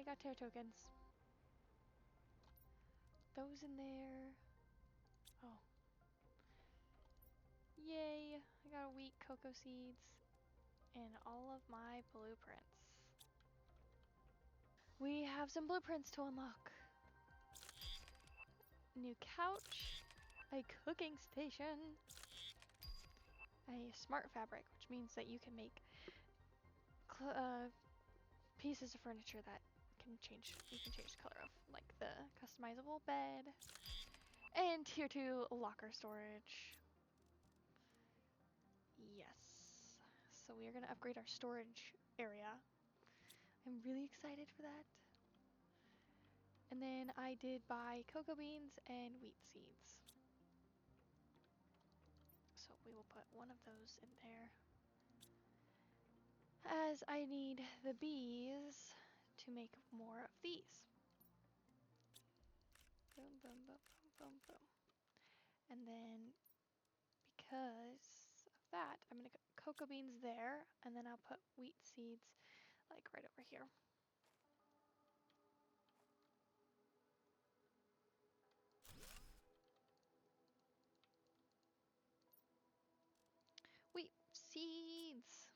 I got 2 tokens. Those in there. Oh. Yay! I got a wheat, cocoa seeds, and all of my blueprints. We have some blueprints to unlock. New couch, a cooking station, a smart fabric, which means that you can make pieces of furniture that you can change the color of, like the customizable bed, and tier 2 locker storage. Yes. So we are going to upgrade our storage area. I'm really excited for that. And then I did buy cocoa beans and wheat seeds. So we will put one of those in there, as I need the bees to make more of these. Boom, boom, boom, boom, boom, boom. And then because of that, I'm going to put cocoa beans there, and then I'll put wheat seeds like right over here. Wheat seeds!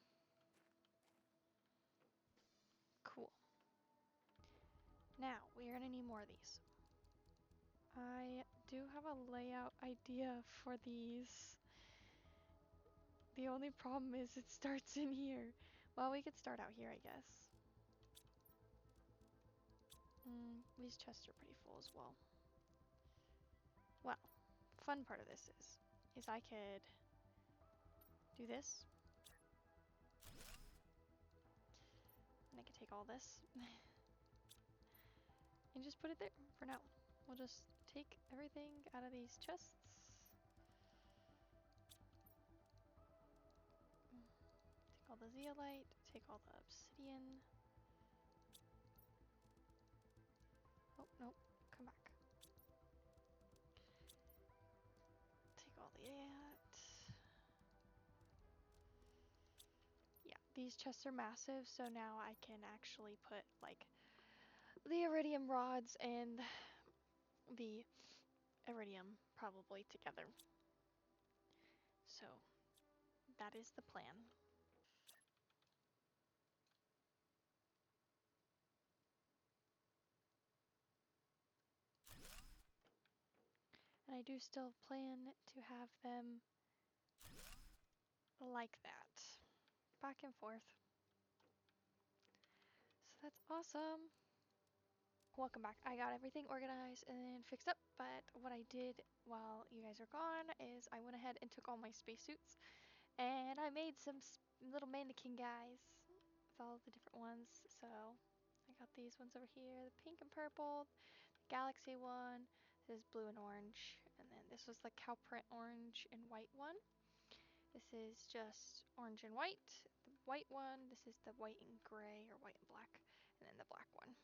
Cool. Now, we are going to need more of these. I do have a layout idea for these. The only problem is it starts in here. Well, we could start out here, I guess. These chests are pretty full as well. Well, fun part of this is I could do this. And I could take all this and just put it there for now. We'll just take everything out of these chests. Take all the zeolite, take all the obsidian. Oh, nope, come back. Take all that. Yeah, these chests are massive, so now I can actually put like the iridium rods and the iridium probably together. So that is the plan. And I do still plan to have them like that, back and forth. So that's awesome. Welcome back. I got everything organized and fixed up, but what I did while you guys are gone is I went ahead and took all my spacesuits and I made some little mannequin guys with all the different ones. So I got these ones over here, the pink and purple, the galaxy one, this is blue and orange, and then this was the cow print orange and white one. This is just orange and white. The white one, this is the white and gray or white and black, and then the black one.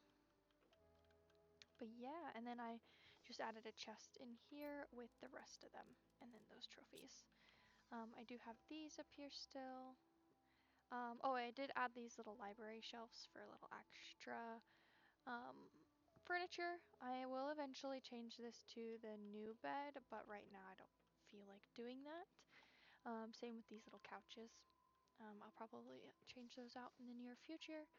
But yeah, and then I just added a chest in here with the rest of them, and then those trophies. I do have these up here still. Oh, I did add these little library shelves for a little extra furniture. I will eventually change this to the new bed, but right now I don't feel like doing that. Same with these little couches. I'll probably change those out in the near future,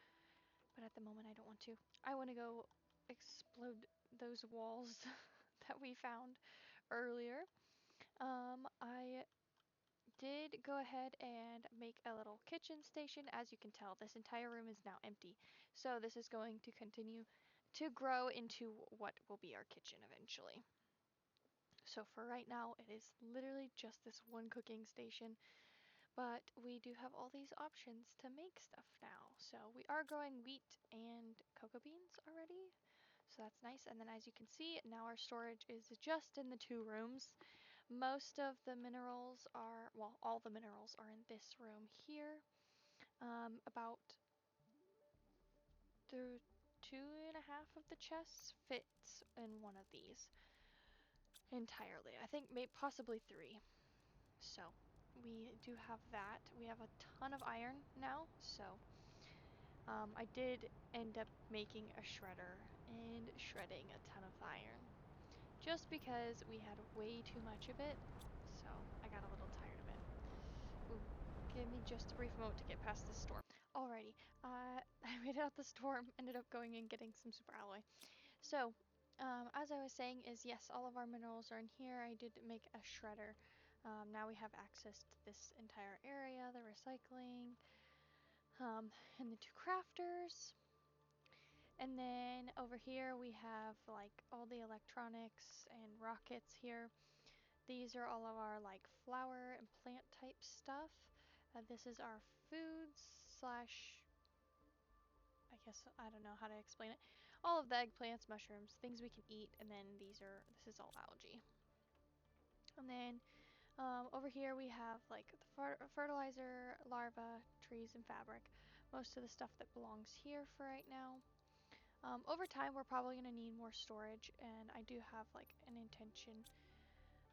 but at the moment I don't want to. I want to go explode those walls that we found earlier. I did go ahead and make a little kitchen station. As you can tell, this entire room is now empty. So this is going to continue to grow into what will be our kitchen eventually. So for right now, it is literally just this one cooking station. But we do have all these options to make stuff now. So we are growing wheat and cocoa beans already. So that's nice. And then as you can see, now our storage is just in the 2 rooms. Most of the minerals are, well, all the minerals are in this room here. About 2.5 of the chests fits in one of these entirely. I think maybe possibly 3. So we do have that. We have a ton of iron now, so I did end up making a shredder and shredding a ton of iron just because we had way too much of it, so I got a little tired of it. Ooh, give me just a brief moment to get past this storm. Alrighty, I made it out the storm, ended up going and getting some super alloy. So, as I was saying is yes, all of our minerals are in here. I did make a shredder. Now we have access to this entire area, the recycling, and the 2 crafters. And then over here we have like all the electronics and rockets here. These are all of our like flower and plant type stuff. This is our foods slash, I guess, I don't know how to explain it. All of the eggplants, mushrooms, things we can eat, and then this is all algae. And then over here we have like the fertilizer, larva, trees, and fabric. Most of the stuff that belongs here for right now. Over time we're probably going to need more storage, and I do have like an intention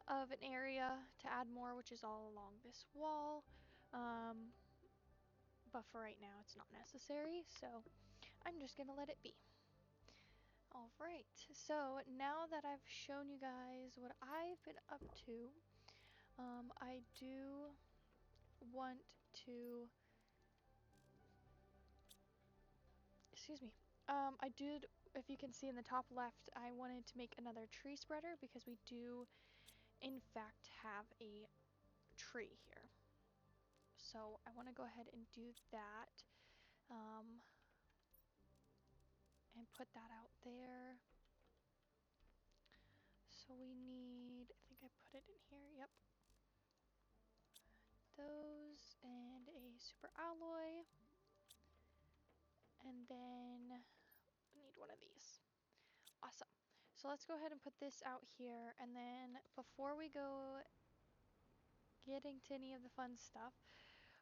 of an area to add more, which is all along this wall. But for right now it's not necessary, so I'm just going to let it be. Alright, so now that I've shown you guys what I've been up to, I do want to, excuse me, I did, if you can see in the top left, I wanted to make another tree spreader because we do in fact have a tree here. So I want to go ahead and do that, and put that out there. So we need, I think I put it in here, yep. Those and a super alloy. And then I need one of these. Awesome. So let's go ahead and put this out here, and then before we go getting to any of the fun stuff,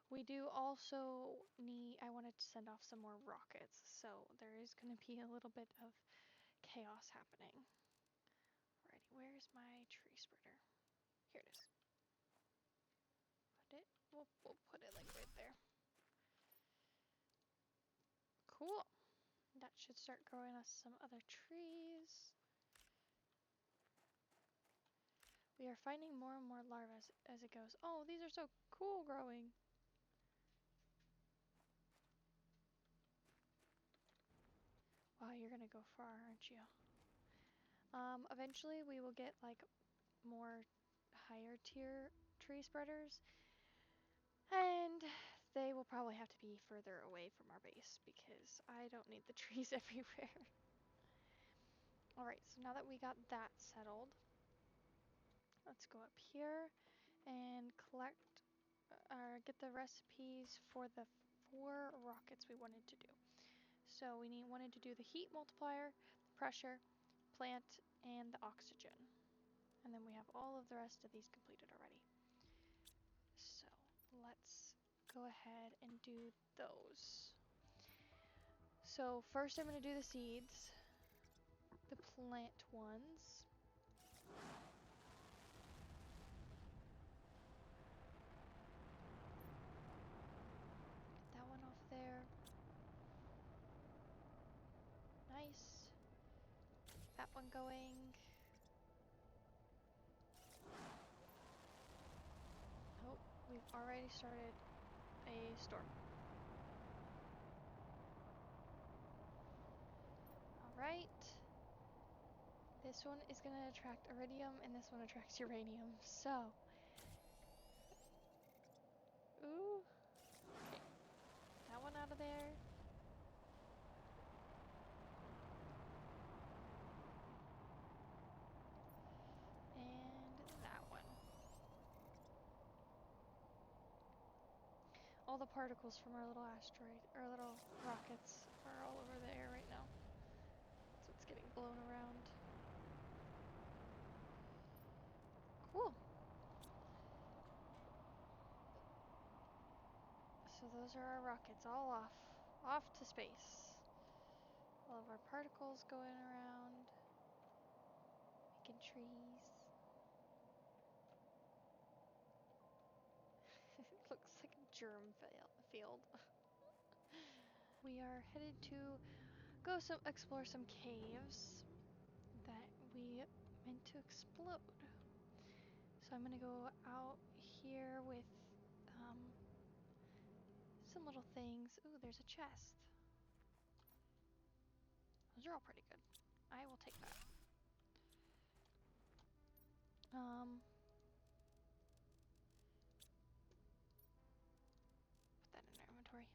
we do also need, I wanted to send off some more rockets, so there is going to be a little bit of chaos happening. Alrighty, where's my tree spreader? Here it is. Put it, we'll put it like right there. Cool. That should start growing us some other trees. We are finding more and more larvae as it goes. Oh, these are so cool growing. Wow, you're gonna go far, aren't you? Eventually we will get like more higher tier tree spreaders, and they will probably have to be further away from our base because I don't need the trees everywhere. Alright, so now that we got that settled, let's go up here and collect or get the recipes for the 4 rockets we wanted to do. So we wanted to do the heat multiplier, the pressure, plant, and the oxygen. And then we have all of the rest of these completed already. So let's go ahead and do those. So first I'm going to do the seeds, the plant ones. Get that one off there. Nice. That one going. Oh, we've already started a storm. Alright. This one is going to attract iridium, and this one attracts uranium, so. Ooh. Okay. That one out of there. And that one. All the particles from our little asteroid, our little rockets, are all over the air right now. So it's getting blown around. Cool. So those are our rockets, all off to space. All of our particles going around, making trees. It looks like a germ field. we are headed to go explore some caves that we meant to explode. So I'm gonna go out here with some little things. Ooh, there's a chest. Those are all pretty good. I will take that. Put that in our inventory.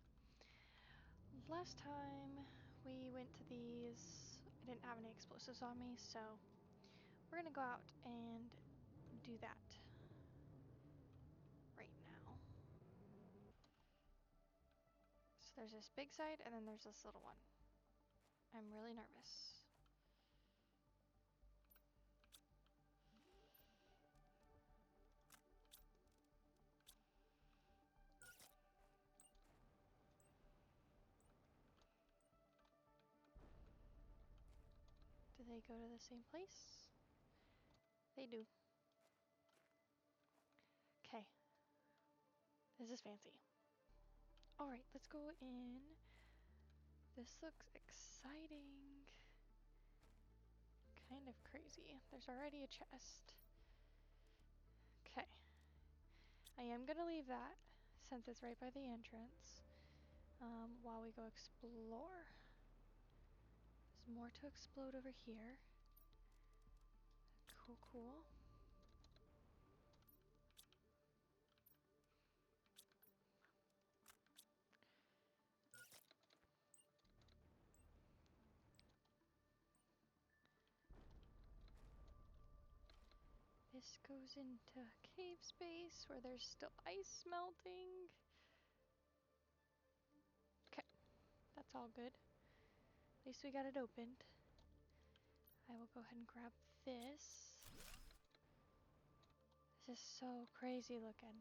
Last time we went to these, I didn't have any explosives on me, so we're gonna go out and do that right now. So there's this big side and then there's this little one. I'm really nervous. Do they go to the same place? They do. Okay. This is fancy. Alright, let's go in. This looks exciting. Kind of crazy. There's already a chest. Okay. I am gonna leave that since it's right by the entrance while we go explore. There's more to explode over here. Cool, cool. This goes into cave space where there's still ice melting. Okay, that's all good. At least we got it opened. I will go ahead and grab this. This is so crazy looking.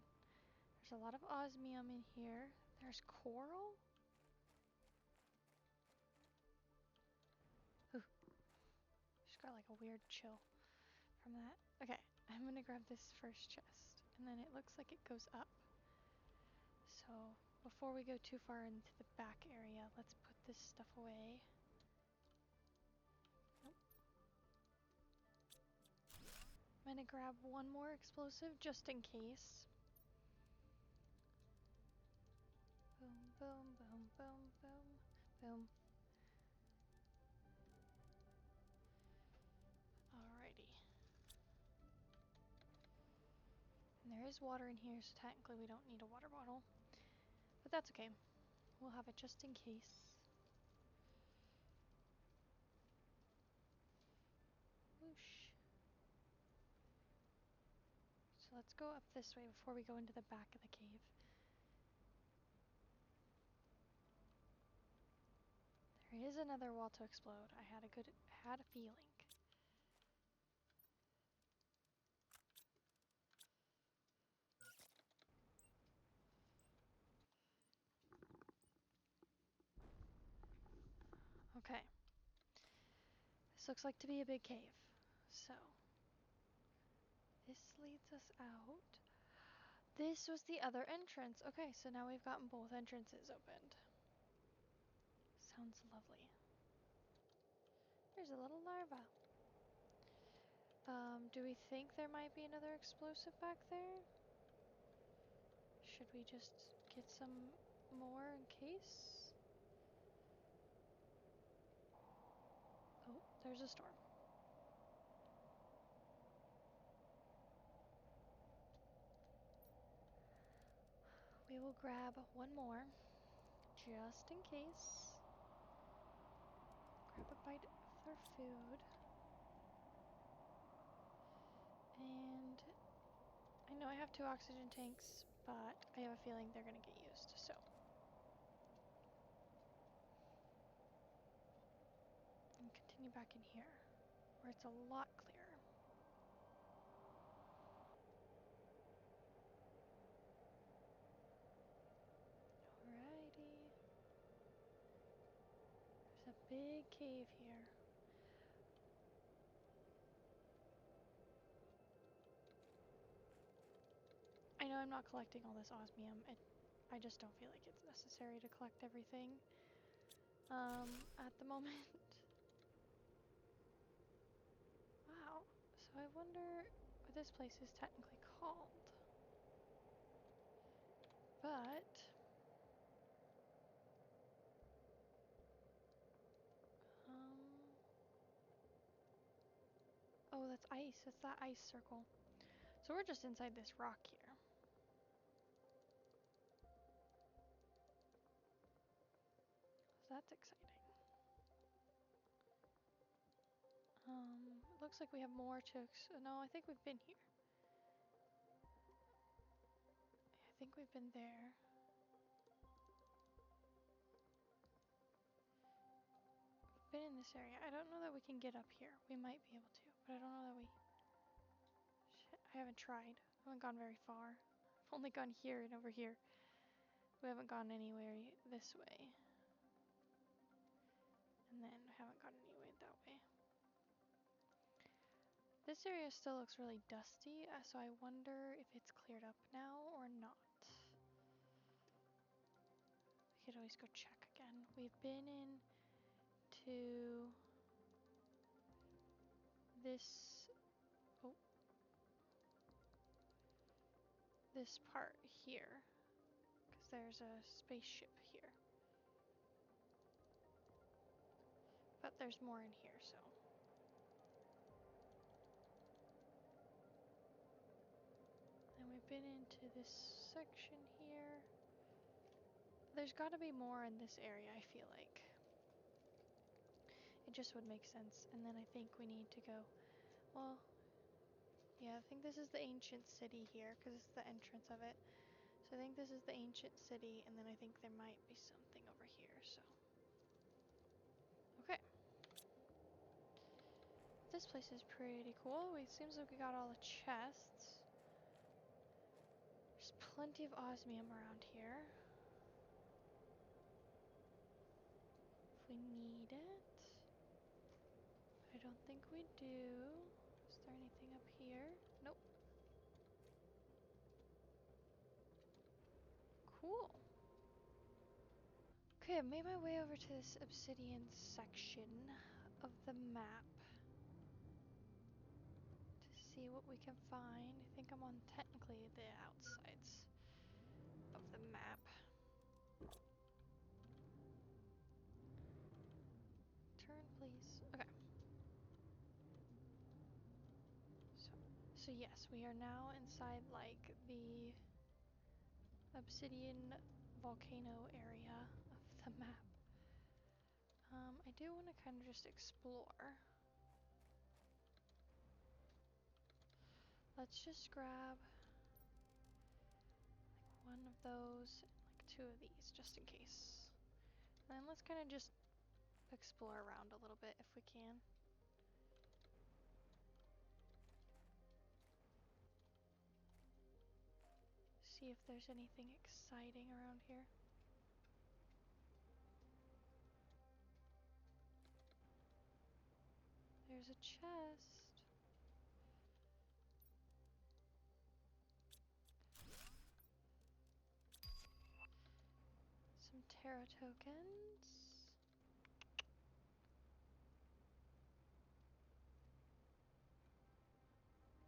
There's a lot of osmium in here. There's coral? Ooh. Just got like a weird chill from that. Okay, I'm gonna grab this first chest. And then it looks like it goes up. So before we go too far into the back area, let's put this stuff away. Nope. I'm gonna grab one more explosive just in case. Boom, boom, boom, boom, boom, boom. Alrighty. And there is water in here, so technically we don't need a water bottle. But that's okay. We'll have it just in case. Whoosh. So let's go up this way before we go into the back of the cave. There is another wall to explode. I had a feeling. Okay. This looks like to be a big cave. So this leads us out. This was the other entrance. Okay, so now we've gotten both entrances opened. Sounds lovely. There's a little larva. Do we think there might be another explosive back there? Should we just get some more in case? Oh, there's a storm. We will grab one more, just in case. Grab a bite of their food. And I know I have 2 oxygen tanks, but I have a feeling they're gonna get used, so. And continue back in here, where it's a lot clearer. Alrighty. There's a big cave here. I know I'm not collecting all this osmium. I just don't feel like it's necessary to collect everything. at the moment. Wow. So I wonder what this place is technically called. But oh, that's ice. That's that ice circle. So we're just inside this rock here. So that's exciting. Looks like we have more to. No, I think we've been here. I think we've been there. We've been in this area. I don't know that we can get up here. We might be able to, but I don't know that we. Shit, I haven't tried. I haven't gone very far. I've only gone here and over here. We haven't gone anywhere this way. And then haven't gone anywhere that way. This area still looks really dusty, so I wonder if it's cleared up now or not. We could always go check again. We've been into this, oh, this part here, because there's a spaceship here. But there's more in here, so. And we've been into this section here. There's got to be more in this area, I feel like. It just would make sense. And then I think we need to go, well, yeah, I think this is the ancient city here, because it's the entrance of it. So I think this is the ancient city, and then I think there might be something over here, so. Okay. This place is pretty cool. It seems like we got all the chests. There's plenty of osmium around here. If we need it. I don't think we do. Is there anything up here? Nope. Cool. Okay, I've made my way over to this obsidian section of the map to see what we can find. I think I'm on technically the outsides of the map. Turn, please. Okay. So yes, we are now inside like the obsidian volcano area of the map. I do want to kind of just explore. Let's just grab like one of those and like two of these just in case. And then let's kind of just explore around a little bit if we can. See if there's anything exciting around here. There's a chest. Some Terra tokens.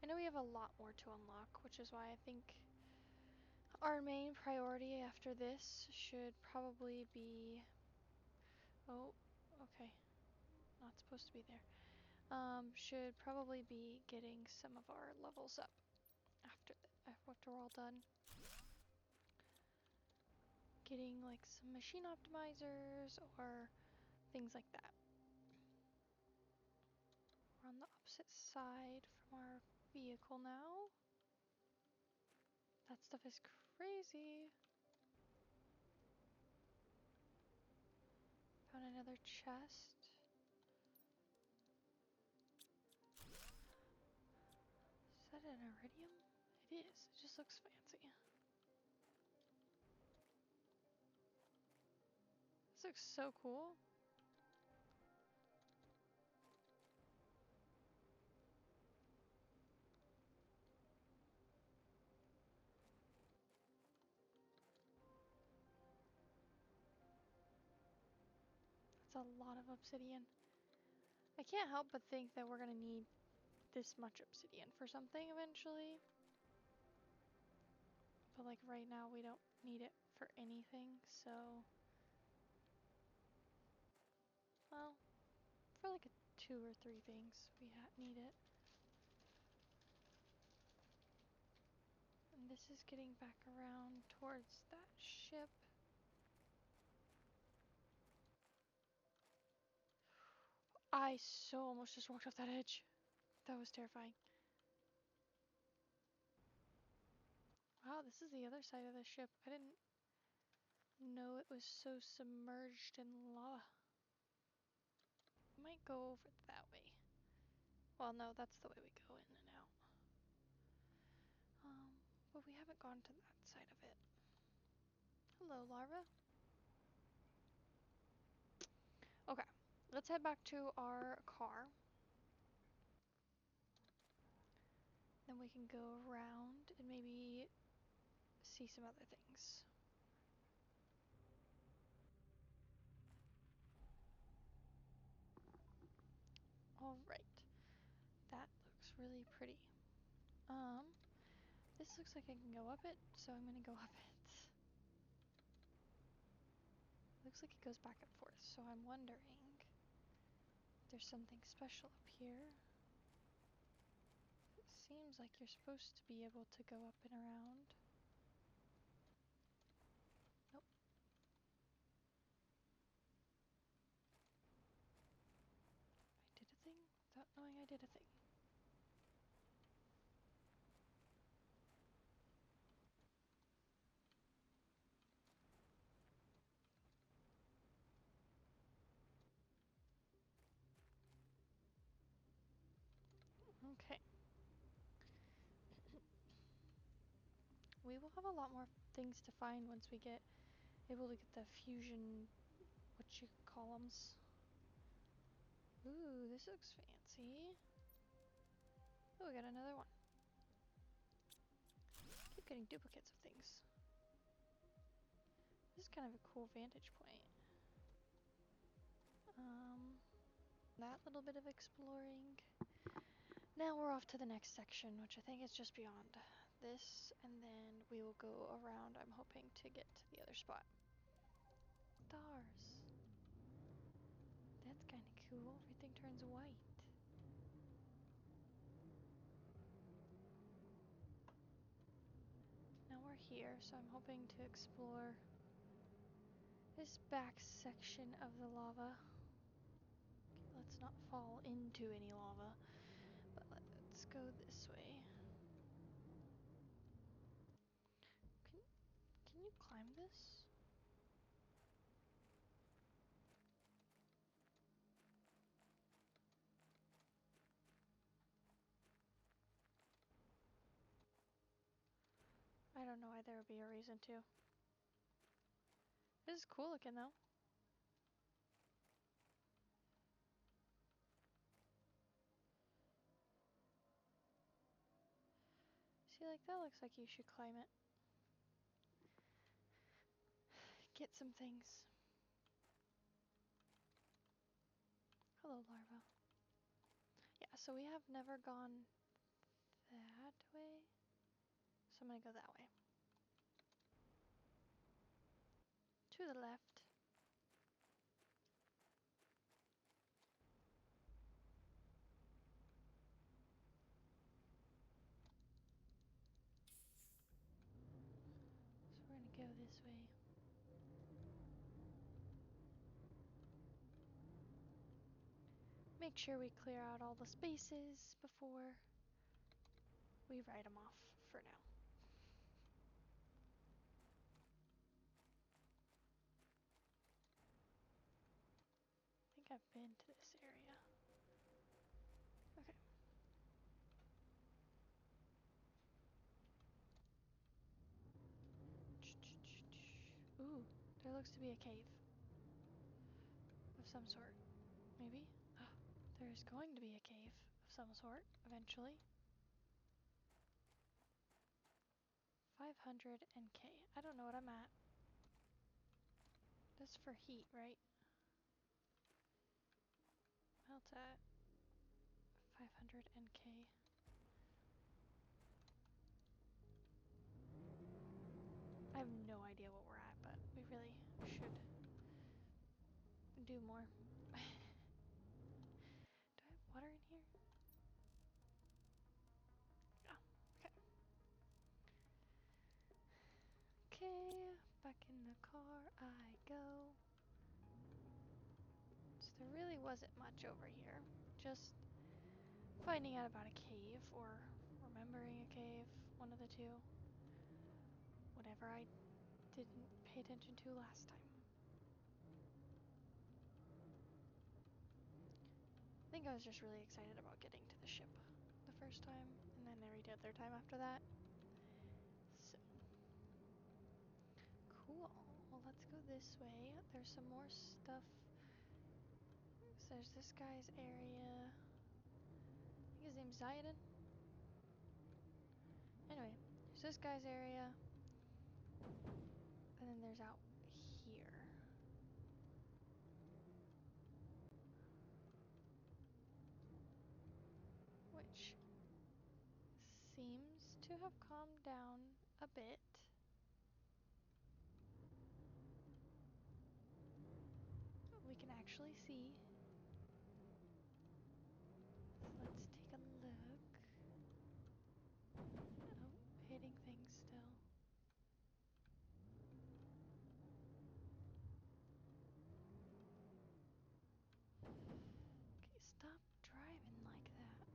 I know we have a lot more to unlock, which is why I think our main priority after this should probably be... Oh, okay. Not supposed to be there. Should probably be getting some of our levels up after we're all done. Getting like some machine optimizers or things like that. We're on the opposite side from our vehicle now. That stuff is crazy. Found another chest. Is that an iridium? It is. It just looks fancy. This looks so cool. That's a lot of obsidian. I can't help but think that we're gonna need this much obsidian for something eventually. But like right now we don't need it for anything, so... Well, for like 2 or 3 things we need it. And this is getting back around towards that ship. I so almost just walked off that edge. That was terrifying. Wow, this is the other side of the ship. I didn't know it was so submerged in lava. Might go over that way. Well, no, that's the way we go in and out. But we haven't gone to that side of it. Hello, larva. Okay, let's head back to our car. Then we can go around and maybe see some other things. Alright, that looks really pretty. This looks like I can go up it, so I'm gonna go up it. Looks like it goes back and forth, so I'm wondering if there's something special up here. It seems like you're supposed to be able to go up and around. Nope. I did a thing without knowing I did a thing. Okay. We will have a lot more things to find once we get able to get the fusion, what you call 'ems. Ooh, this looks fancy. Oh, we got another one. Keep getting duplicates of things. This is kind of a cool vantage point. That little bit of exploring. Now we're off to the next section, which I think is just beyond this, and then we will go around, I'm hoping, to get to the other spot. Stars. That's kind of cool. Everything turns white. Now we're here, so I'm hoping to explore this back section of the lava. Okay, let's not fall into any lava, but let's go this way. Can you climb this? I don't know why there would be a reason to. This is cool looking though. See, like that looks like you should climb it. Get some things. Hello, larva. Yeah, so we have never gone that way. So I'm gonna go that way. To the left. So we're gonna go this way. Make sure we clear out all the spaces before we write them off for now. I think I've been to this area. Okay. Ooh, there looks to be a cave of some sort. Maybe? There's going to be a cave of some sort eventually. 500 NK. I don't know what I'm at. That's for heat, right? melt at 500 NK. I have no idea what we're at, but we really should do more. Do I have water in here? Oh, okay. Okay, back in the car I go. So there really wasn't much over here. Just finding out about a cave or remembering a cave, one of the two. Whatever I didn't pay attention to last time. I think I was just really excited about getting to the ship the first time, and then every other time after that. So, cool. Well, let's go this way. There's some more stuff. So there's this guy's area. I think his name's Zayden. Anyway, there's this guy's area. And then there's out here. Which seems to have calmed down a bit. We can actually see. Let's take a look. Oh, hitting things still. Okay, stop driving like that.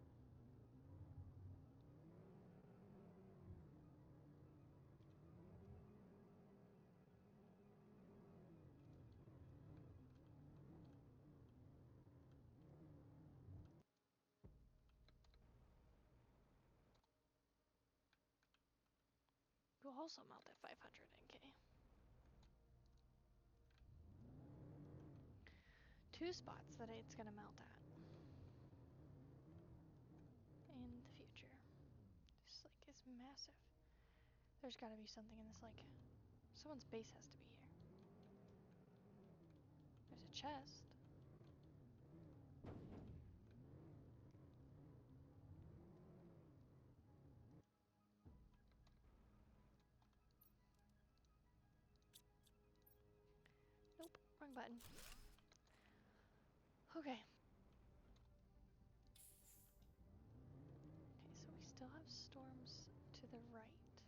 You also melt at 500 NK. Two spots that it's gonna melt at in the future. This lake is massive. There's gotta be something in this lake. Someone's base has to be here. There's a chest. Nope, wrong button. Okay. Okay, so we still have storms to the right.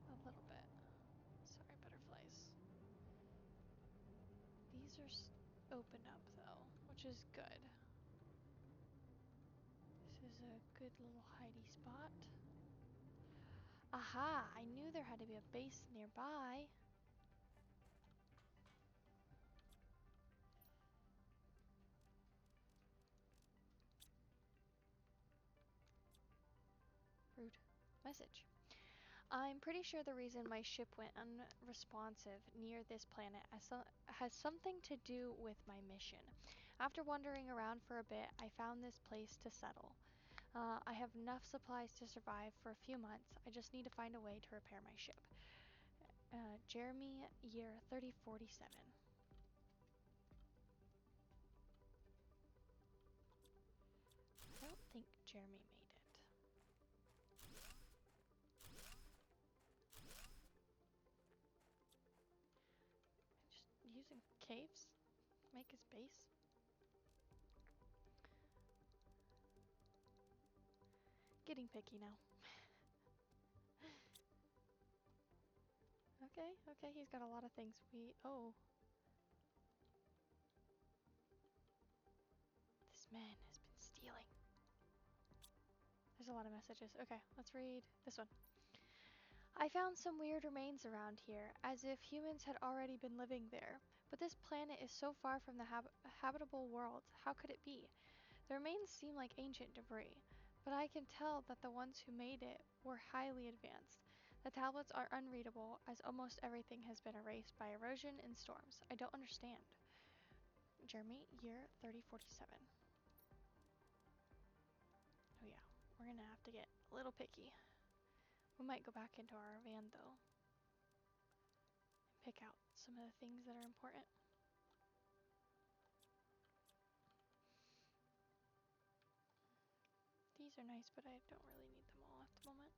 A little bit. Sorry, butterflies. These are opened up though, which is good. This is a good little hidey spot. Aha! I knew there had to be a base nearby. Rude. Message. I'm pretty sure the reason my ship went unresponsive near this planet has something to do with my mission. After wandering around for a bit, I found this place to settle. I have enough supplies to survive for a few months. I just need to find a way to repair my ship. Jeremy, year 3047. I don't think Jeremy made it. Just using caves to make his base. Getting picky now. Okay, he's got a lot of things. Oh. This man has been stealing. There's a lot of messages. Okay, let's read this one. I found some weird remains around here, as if humans had already been living there. But this planet is so far from the habitable world. How could it be? The remains seem like ancient debris, but I can tell that the ones who made it were highly advanced. The tablets are unreadable, as almost everything has been erased by erosion and storms. I don't understand. Jeremy, year 3047. Oh yeah, we're gonna have to get a little picky. We might go back into our van though, and pick out some of the things that are important. These are nice, but I don't really need them all at the moment.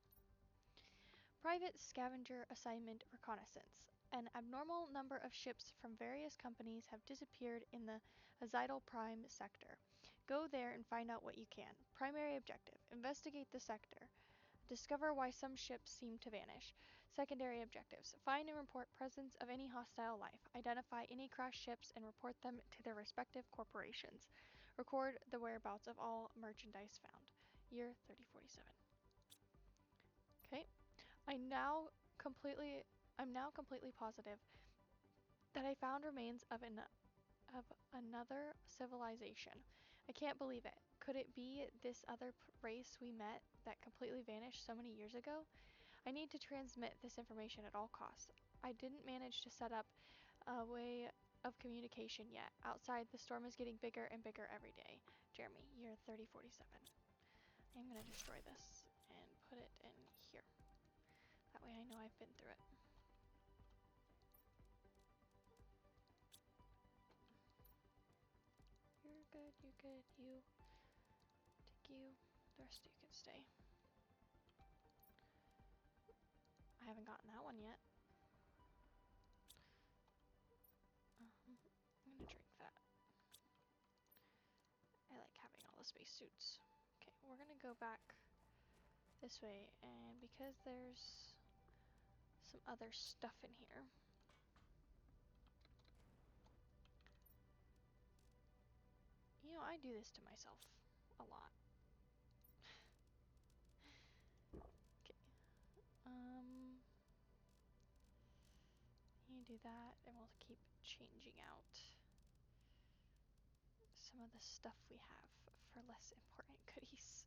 Private Scavenger Assignment Reconnaissance. An abnormal number of ships from various companies have disappeared in the Azidal Prime sector. Go there and find out what you can. Primary objective: investigate the sector. Discover why some ships seem to vanish. Secondary objectives: find and report presence of any hostile life. Identify any crashed ships and report them to their respective corporations. Record the whereabouts of all merchandise found. Year 3047. Okay. I'm now completely positive that I found remains of another civilization. I can't believe it. Could it be this other race we met that completely vanished so many years ago? I need to transmit this information at all costs. I didn't manage to set up a way of communication yet. Outside, the storm is getting bigger and bigger every day. Jeremy, year 3047. I'm gonna destroy this and put it in here. That way I know I've been through it. You're good, you're good, you. Take you. The rest of you can stay. I haven't gotten that one yet. I'm gonna drink that. I like having all the spacesuits. Okay, we're gonna go back this way, and because there's some other stuff in here. You know, I do this to myself a lot. Okay. You do that, and we'll keep changing out some of the stuff we have for less important goodies.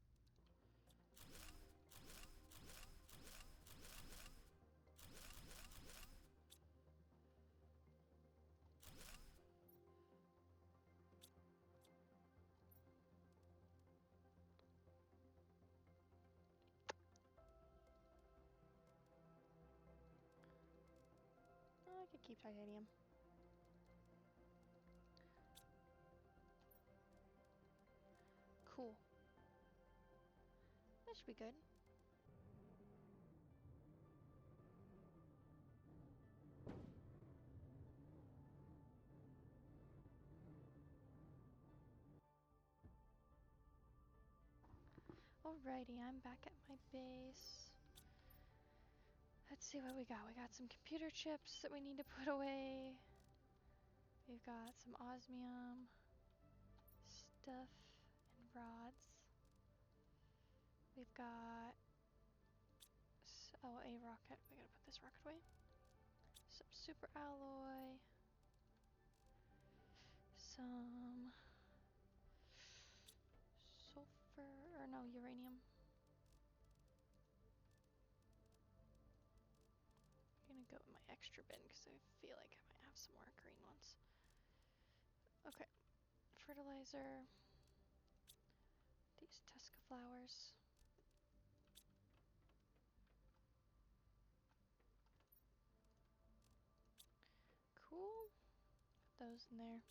I could keep titanium. Cool. That should be good. Alrighty, I'm back at my base. Let's see what we got. We got some computer chips that we need to put away. We've got some osmium stuff and rods. We've got a rocket. We gotta put this rocket away. Some super alloy. Some sulfur, or no, uranium. I'm gonna go with my extra bin because I feel like I might have some more green ones. Okay, fertilizer. These Tusca flowers. Cool. Put those in there.